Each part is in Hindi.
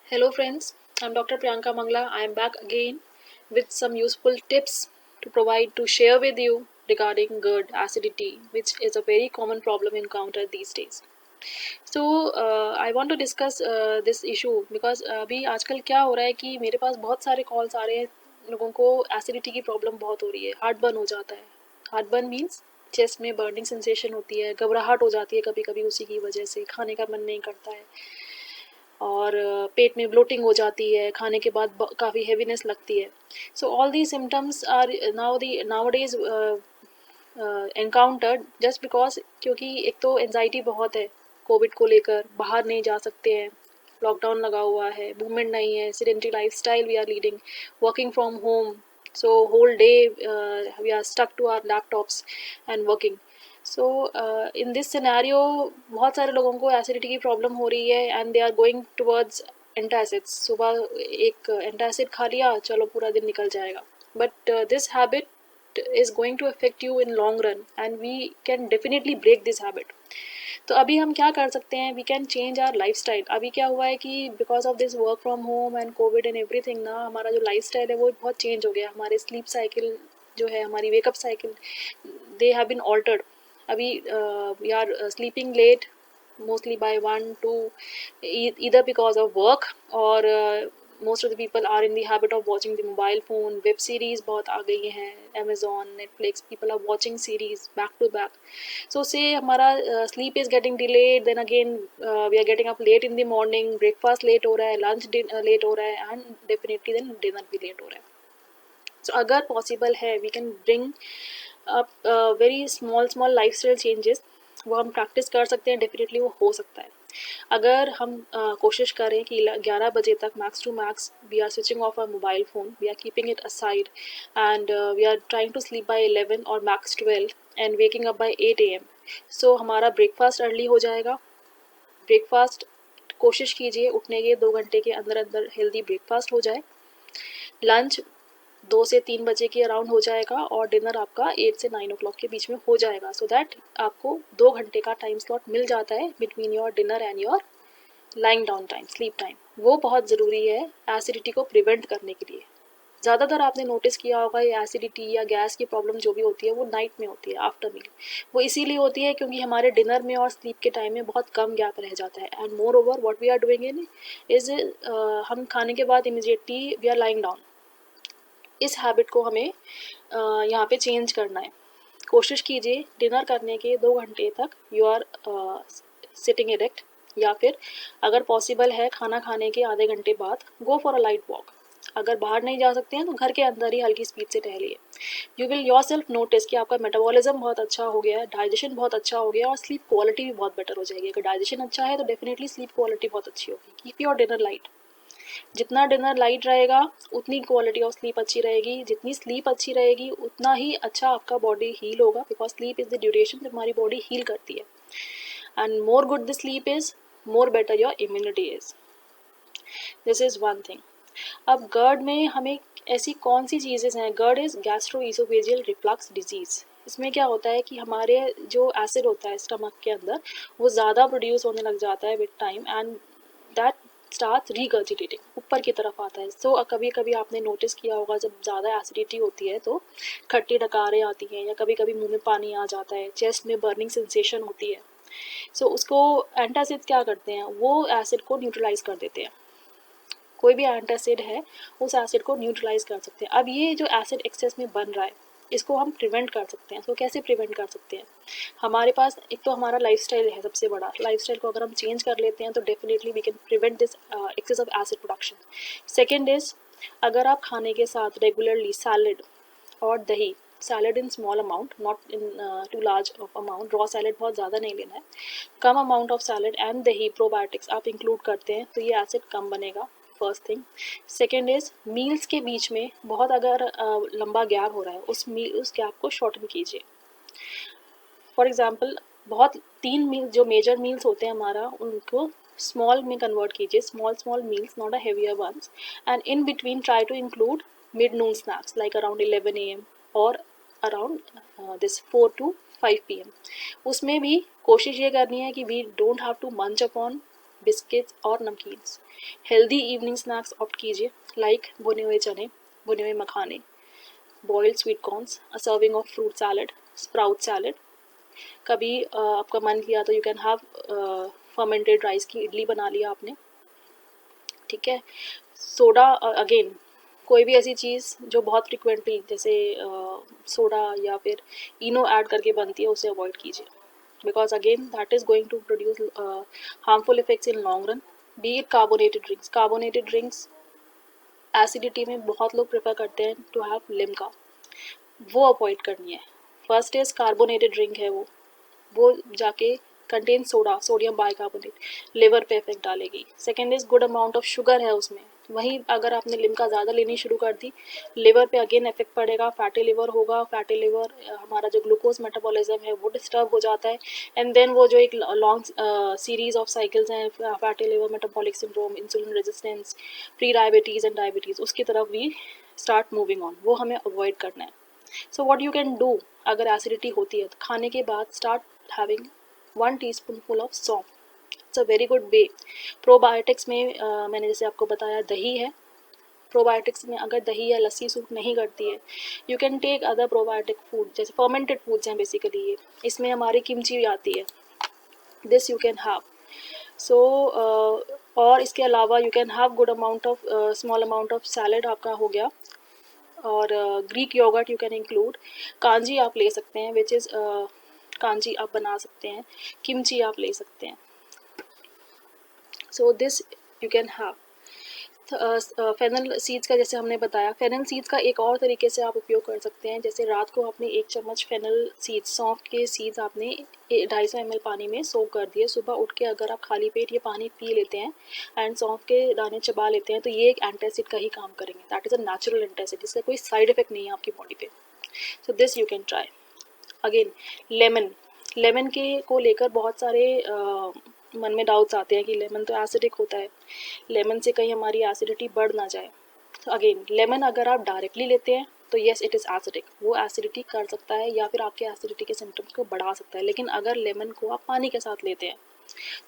Hello friends, I'm Dr. Priyanka Mangla. I am back again with some useful tips to share with you regarding GERD acidity, which is a very common problem encountered these days. So I want to discuss this issue because अभी आजकल क्या हो रहा है कि मेरे पास बहुत सारे कॉल्स आ रहे हैं, लोगों को एसिडिटी की प्रॉब्लम बहुत हो रही है, हार्ट बर्न हो जाता है. हार्ट बर्न मीन्स चेस्ट में बर्निंग सेंसेशन होती है, घबराहट हो जाती है कभी कभी उसी की वजह से, खाने का मन नहीं करता है और पेट में ब्लोटिंग हो जाती है, खाने के बाद काफ़ी हेवीनेस लगती है. So all the symptoms are nowadays encountered just because क्योंकि एक तो एनजाइटी बहुत है, कोविड को लेकर बाहर नहीं जा सकते हैं, लॉकडाउन लगा हुआ है, मूवमेंट नहीं है, sedentary lifestyle we are leading, working from home, so whole day we are stuck to our laptops and working. So in this scenario बहुत सारे लोगों को एसिडिटी की प्रॉब्लम हो रही है and they are going towards antacids. सुबह एक एंटासिड खा लिया, चलो पूरा दिन निकल जाएगा. But this habit is going to affect you in long run and we can definitely break this habit. तो अभी हम क्या कर सकते हैं, we can change our lifestyle. अभी क्या हुआ है कि because of this work from home and Covid and everything ना, हमारा जो लाइफ स्टाइल है वो बहुत चेंज हो गया. हमारे स्लीप साइकिल जो है, हमारी wake up cycle, they have been altered. अभी we are sleeping late mostly by 1 2, either because of work or most of the people are in the habit of watching the mobile phone. Web series बहुत आ गई हैं, Amazon, Netflix, people are watching series back to back. So say हमारा sleep is getting delayed, then again we are getting up late in the morning, breakfast late हो रहा है, lunch late हो रहा है, and definitely then dinner भी late हो रहा है. So अगर possible है, we can bring up very small lifestyle changes. वो हम प्रैक्टिस कर सकते हैं, डेफिनेटली वो हो सकता है. अगर हम कोशिश करें कि 11 बजे तक max to max we are switching off our mobile phone, we are keeping it aside and we are trying to sleep by 11 और max 12 and waking up by 8 AM. So हमारा ब्रेकफास्ट अर्ली हो जाएगा. ब्रेकफास्ट कोशिश कीजिए उठने के 2 घंटे के अंदर अंदर हेल्दी ब्रेकफास्ट हो जाए. लंच 2 से 3 बजे के अराउंड हो जाएगा और डिनर आपका 8 से 9 o'clock के बीच में हो जाएगा. सो दैट आपको 2 घंटे का टाइम स्लॉट मिल जाता है between your dinner and your lying down time, sleep time. वो बहुत ज़रूरी है एसिडिटी को प्रिवेंट करने के लिए. ज़्यादातर आपने नोटिस किया होगा ये एसिडिटी या गैस की प्रॉब्लम जो भी होती है वो नाइट में होती है, आफ्टर मील. वो इसीलिए होती है क्योंकि हमारे डिनर में और स्लीप के टाइम में बहुत कम गैप रह जाता है. And moreover what we are doing in is हम खाने के बाद immediately we are lying down. इस हैबिट को हमें यहाँ पे चेंज करना है. कोशिश कीजिए डिनर करने के 2 घंटे तक यू आर सिटिंग इरेक्ट, या फिर अगर पॉसिबल है खाना खाने के आधे घंटे बाद go for a light walk. अगर बाहर नहीं जा सकते हैं तो घर के अंदर ही हल्की स्पीड से टहलिए. You will yourself notice कि आपका मेटाबॉलिज्म बहुत अच्छा हो गया है, डाइजेशन बहुत अच्छा हो गया और स्लीप क्वालिटी भी बहुत बेटर हो जाएगी. अगर डाइजेशन अच्छा है तो डेफिनेटली स्लीप क्वालिटी बहुत अच्छी होगी. Keep your dinner light. जितना डिनर लाइट रहेगा उतनी क्वालिटी ऑफ स्लीप अच्छी रहेगी. जितनी स्लीप अच्छी रहेगी उतना ही अच्छा आपका बॉडी हील होगा, because sleep is the duration जब हमारी बॉडी हील करती है. And more good the sleep is, more better your immunity is. This is one thing. अब गर्ड में हमें ऐसी कौन सी चीज़ें हैं, गर्ड इज़ गैस्ट्रोइसोफेजियल रिफ्लक्स डिजीज़. इसमें क्या होता है कि हमारे जो एसिड होता है स्टमक के अंदर वो ज़्यादा प्रोड्यूस होने लग जाता है with time and that start regurgitating, ऊपर की तरफ आता है. सो कभी कभी आपने नोटिस किया होगा जब ज़्यादा एसिडिटी होती है तो खट्टी डकारें आती हैं या कभी कभी मुंह में पानी आ जाता है, चेस्ट में बर्निंग सेंसेशन होती है. सो उसको एंटासिड क्या करते हैं, वो एसिड को न्यूट्रलाइज कर देते हैं. कोई भी एंटासिड है उस एसिड को न्यूट्रलाइज कर सकते हैं. अब ये जो एसिड एक्सेस में बन रहा है इसको हम प्रिवेंट कर सकते हैं. तो कैसे प्रिवेंट कर सकते हैं, हमारे पास एक तो हमारा लाइफस्टाइल है. सबसे बड़ा लाइफस्टाइल को अगर हम चेंज कर लेते हैं तो definitely we can prevent this excess of acid production. Second is, अगर आप खाने के साथ रेगुलरली सैलड और दही, salad in small amount, not in too large of amount, raw salad बहुत ज़्यादा नहीं लेना है, कम अमाउंट ऑफ सैलड एंड दही प्रोबायोटिक्स आप इंक्लूड करते हैं तो ये एसिड कम बनेगा. First thing. Second is, meals के बीच में बहुत अगर लंबा गैप हो रहा है उस गैप को शॉर्टन कीजिए. फॉर एग्जाम्पल बहुत 3 मील जो मेजर मील्स होते हैं हमारा उनको स्मॉल में कन्वर्ट कीजिए, small meals, not a heavier ones. And in between try to include mid noon snacks like around 11 AM और अराउंड दिस 4 to 5 PM. उसमें भी कोशिश ये करनी है कि वी डोंट हैव टू मंच अपॉन बिस्किट्स और namkeens. Healthy evening snacks opt कीजिए, लाइक भुने हुए चने, भुने हुए मखाने, boiled sweet corns, a serving of fruit salad, sprout salad. कभी आपका मन किया तो you can have fermented rice की इडली बना लिया आपने, ठीक है। सोडा अगेन, कोई भी ऐसी चीज़ जो बहुत फ्रिक्वेंटली जैसे सोडा या फिर इनो ऐड करके बनती है उसे अवॉइड कीजिए, because again that is going to produce harmful effects in long run. Be it carbonated drinks acidity में बहुत लोग प्रेफर करते हैं टू हैव लिम्का, वो अवॉइड करनी है। फर्स्ट इज कार्बोनेटेड ड्रिंक है वो जाके contain soda, sodium bicarbonate, liver पे इफेक्ट डालेगी। Second is good amount of sugar है उसमें, वहीं अगर आपने लिम्का ज़्यादा लेनी शुरू कर दी, लिवर पे अगेन इफेक्ट पड़ेगा, फैटी लिवर होगा। फैटी लिवर हमारा जो ग्लूकोज मेटाबॉलिज्म है वो डिस्टर्ब हो जाता है, एंड देन वो जो एक लॉन्ग सीरीज ऑफ साइकिल्स हैं, fatty liver, metabolic syndrome, insulin resistance, pre diabetes and diabetes, उसकी तरफ वी स्टार्ट मूविंग ऑन, वो हमें अवॉइड करना है। So what you can do, अगर एसिडिटी होती है तो खाने के बाद स्टार्ट हैविंग 1 टीस्पूनफुल ऑफ सौंफ, it's a very good way. Probiotics में मैंने जैसे आपको बताया दही है, प्रोबायोटिक्स में अगर दही या लस्सी सूट नहीं करती है, you can take other probiotic food, जैसे फर्मेंटेड फूड्स हैं बेसिकली ये, इसमें हमारी किमची आती है, this you can have. So और इसके अलावा you can have good amount of small amount of salad आपका हो गया, और Greek yogurt you can include, kanji आप ले सकते हैं, विच इज़ कांजी आप बना सकते हैं, किमची आप ले सकते हैं। So this you can have. Fennel seeds का जैसे हमने बताया, फेनल सीड्स का एक और तरीके से आप उपयोग कर सकते हैं, जैसे रात को आपने 1 चम्मच फेनल सीड्स, सौंफ के सीड्स आपने 250 ml पानी में सोक कर दिए, सुबह उठ के अगर आप खाली पेट ये पानी पी लेते हैं एंड सौंफ के दाने चबा लेते हैं, तो ये एक एंटासिड का ही काम करेंगे, that is a natural antacid, इसका कोई साइड इफेक्ट नहीं है आपकी बॉडी पे। सो this you can try. Again lemon के को लेकर बहुत सारे मन में डाउट्स आते हैं कि लेमन तो एसिडिक होता है, लेमन से कहीं हमारी एसिडिटी बढ़ ना जाए। तो अगेन लेमन अगर आप डायरेक्टली लेते हैं तो येस इट इज़ एसिडिक, वो एसिडिटी कर सकता है या फिर आपके एसिडिटी के सिम्टम्स को बढ़ा सकता है, लेकिन अगर लेमन को आप पानी के साथ लेते हैं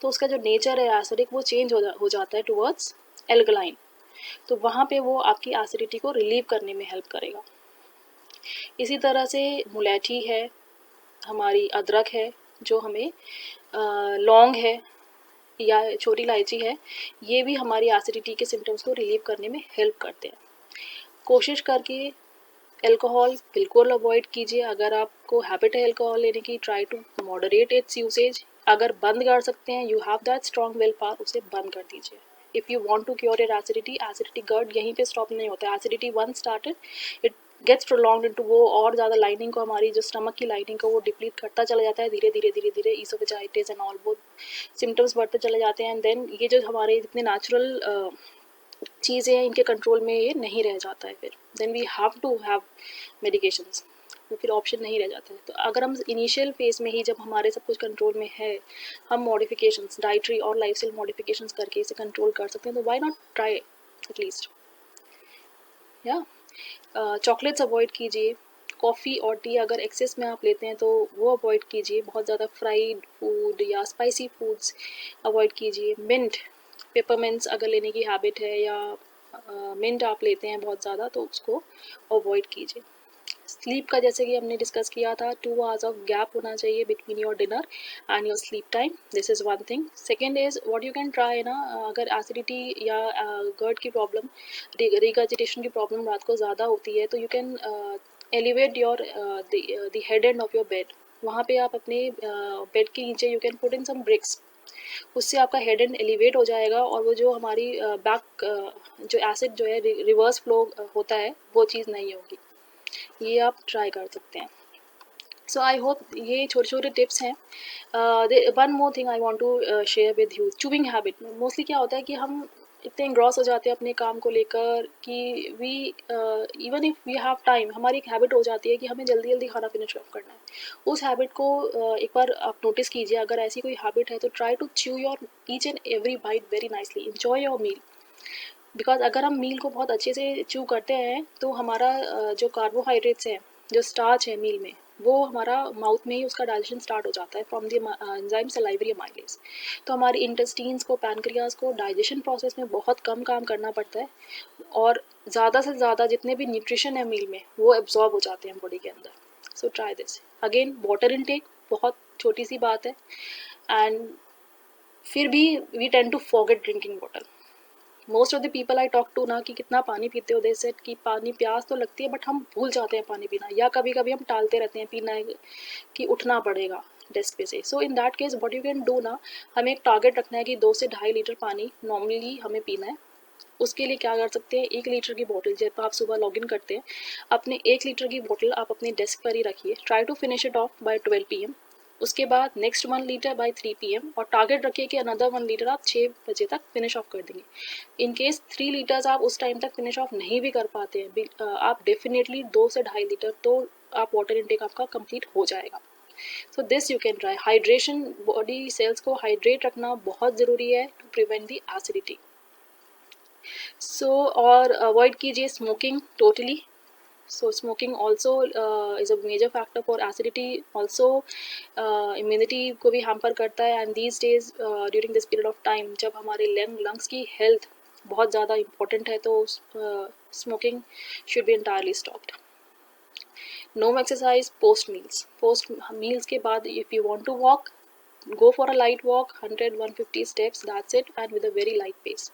तो उसका जो नेचर है एसिडिक वो चेंज हो जाता है टुवर्ड्स एल्कलाइन, तो वहाँ पे वो आपकी एसिडिटी को रिलीव करने में हेल्प करेगा। इसी तरह से मुलैठी है, हमारी अदरक है, जो हमें लौंग है या छोटी इलायची है, ये भी हमारी एसिडिटी के सिम्टम्स को रिलीव करने में हेल्प करते हैं। कोशिश करके अल्कोहल बिल्कुल अवॉइड कीजिए, अगर आपको हैबिट है अल्कोहल लेने की, try to moderate its usage. अगर बंद कर सकते हैं, you have that strong willpower, उसे बंद कर दीजिए। If you want to cure your acidity GERD यहीं पे स्टॉप नहीं होता है, acidity one started it gets prolonged into, वो और ज़्यादा लाइनिंग को, हमारी जो स्टमक की लाइनिंग को वो डिप्लीट करता चला जाता है, धीरे धीरे धीरे धीरे ईसोफेजाइटिस एंड ऑल वो सिम्टम्स बढ़ते चले जाते हैं, एंड देन ये जो हमारे जितने नेचुरल चीज़ें हैं इनके कंट्रोल में ये नहीं रह जाता है, फिर then we have to have medications, वो फिर ऑप्शन नहीं रह जाता है। तो अगर हम इनिशियल फेज में ही जब हमारे सब कुछ कंट्रोल में है, हम मॉडिफिकेशंस डाइटरी और लाइफस्टाइल मॉडिफिकेशंस करके इसे कंट्रोल कर सकते हैं, तो व्हाई नॉट ट्राई एटलीस्ट। या चॉकलेट्स अवॉइड कीजिए, कॉफ़ी और टी अगर एक्सेस में आप लेते हैं तो वो अवॉइड कीजिए, बहुत ज़्यादा फ्राइड फूड या स्पाइसी फूड्स अवॉइड कीजिए। मिंट, पेपरमिंट्स अगर लेने की हैबिट है या मिंट आप लेते हैं बहुत ज़्यादा तो उसको अवॉइड कीजिए। स्लीप का जैसे कि हमने डिस्कस किया था, 2 आवर्स ऑफ गैप होना चाहिए between your dinner and your sleep time, this is one thing. Second is what you can try ना, अगर एसिडिटी या गर्ट की प्रॉब्लम, रिगर्जिटेशन की प्रॉब्लम रात को ज़्यादा होती है, तो you can elevate your the head end of your bed, वहाँ पे आप अपने बेड के नीचे you can put in some bricks, उससे आपका हेड एंड एलिवेट हो जाएगा, और वो जो हमारी बैक जो एसिड जो है रिवर्स फ्लो होता है वो चीज़ नहीं होगी, ये आप ट्राई कर सकते हैं। सो आई होप ये छोटे छोटे टिप्स हैं। One more thing I want to share with you, chewing habit. Mostly क्या होता है कि हम इतने इंग्रॉस हो जाते हैं अपने काम को लेकर कि we even if we have time, हमारी एक हैबिट हो जाती है कि हमें जल्दी जल्दी खाना फिनिश करना है। उस हैबिट को एक बार आप नोटिस कीजिए, अगर ऐसी कोई हैबिट है तो try to chew your each and every bite very nicely, enjoy your meal, because अगर हम मील को बहुत अच्छे से च्यू करते हैं तो हमारा जो कार्बोहाइड्रेट्स हैं, जो स्टार्च है मील में, वो हमारा माउथ में ही उसका डाइजेशन स्टार्ट हो जाता है from the enzyme salivary amylase. तो हमारे इंटेस्टीन्स को, पैनक्रियाज को डाइजेशन प्रोसेस में बहुत कम काम करना पड़ता है और ज़्यादा से ज़्यादा जितने भी न्यूट्रिशन है मील में वो एब्जॉर्ब हो जाते हैं बॉडी के अंदर। So try this again. Water intake बहुत छोटी सी बात है, एंड फिर भी we tend to forget drinking water. Most of the people I talk to ना कि कितना पानी पीते हो, दे सेड कि पानी प्यास तो लगती है बट हम भूल जाते हैं पानी पीना, या कभी कभी हम टालते रहते हैं पीना कि उठना पड़ेगा डेस्क पे से। So in that case what you can do ना, हमें एक टारगेट रखना है कि 2 से 2.5 लीटर पानी नॉर्मली हमें पीना है। उसके लिए क्या कर सकते हैं, 1 लीटर की बोतल जब आप सुबह लॉगिन करते हैं, अपने 1 लीटर की बोतल आप अपने डेस्क पर ही रखिए। Try to finish it off by 12 PM। उसके बाद नेक्स्ट 1 लीटर बाय 3 PM, और टारगेट रखिए कि अनदर 1 लीटर आप 6 बजे तक फिनिश ऑफ कर देंगे। इन केस 3 लीटर्स आप उस टाइम तक फिनिश ऑफ नहीं भी कर पाते हैं, आप डेफिनेटली 2 से 2.5 लीटर तो आप वाटर इनटेक आपका कंप्लीट हो जाएगा। सो this you can try. Hydration, body cells को हाइड्रेट रखना बहुत ज़रूरी है टू प्रिवेंट दी एसिडिटी। सो और अवॉइड कीजिए smoking totally. So smoking also is a major factor for acidity, also immunity को भी hamper करता है, and these days during this period of time जब हमारे lungs की health बहुत ज़्यादा important है, तो smoking should be entirely stopped. No exercise post meals के बाद if you want to walk, go for a light walk, 100-150 steps, that's it, and with a very light pace.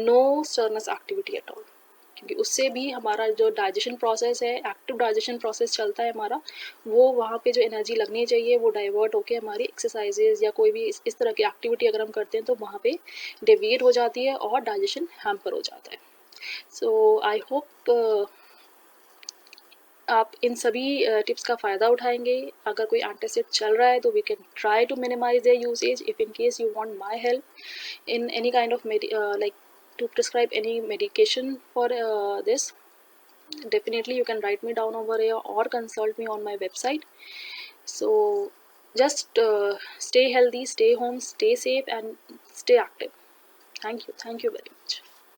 No strenuous activity at all, क्योंकि उससे भी हमारा जो डाइजेशन प्रोसेस है, एक्टिव डाइजेशन प्रोसेस चलता है हमारा, वो वहाँ पे जो एनर्जी लगनी चाहिए वो डाइवर्ट होके हमारी एक्सरसाइजेज या कोई भी इस तरह की एक्टिविटी अगर हम करते हैं तो वहाँ पे डेविएट हो जाती है और डाइजेशन हैम्पर हो जाता है। सो आई होप आप इन सभी टिप्स का फ़ायदा उठाएंगे। अगर कोई एंटासिड चल रहा है तो we can try to minimise their usage. If in case you want my help in any kind of like to prescribe any medication for this, definitely you can write me down over here or consult me on my website. So just stay healthy, stay home, stay safe, and stay active. Thank you very much.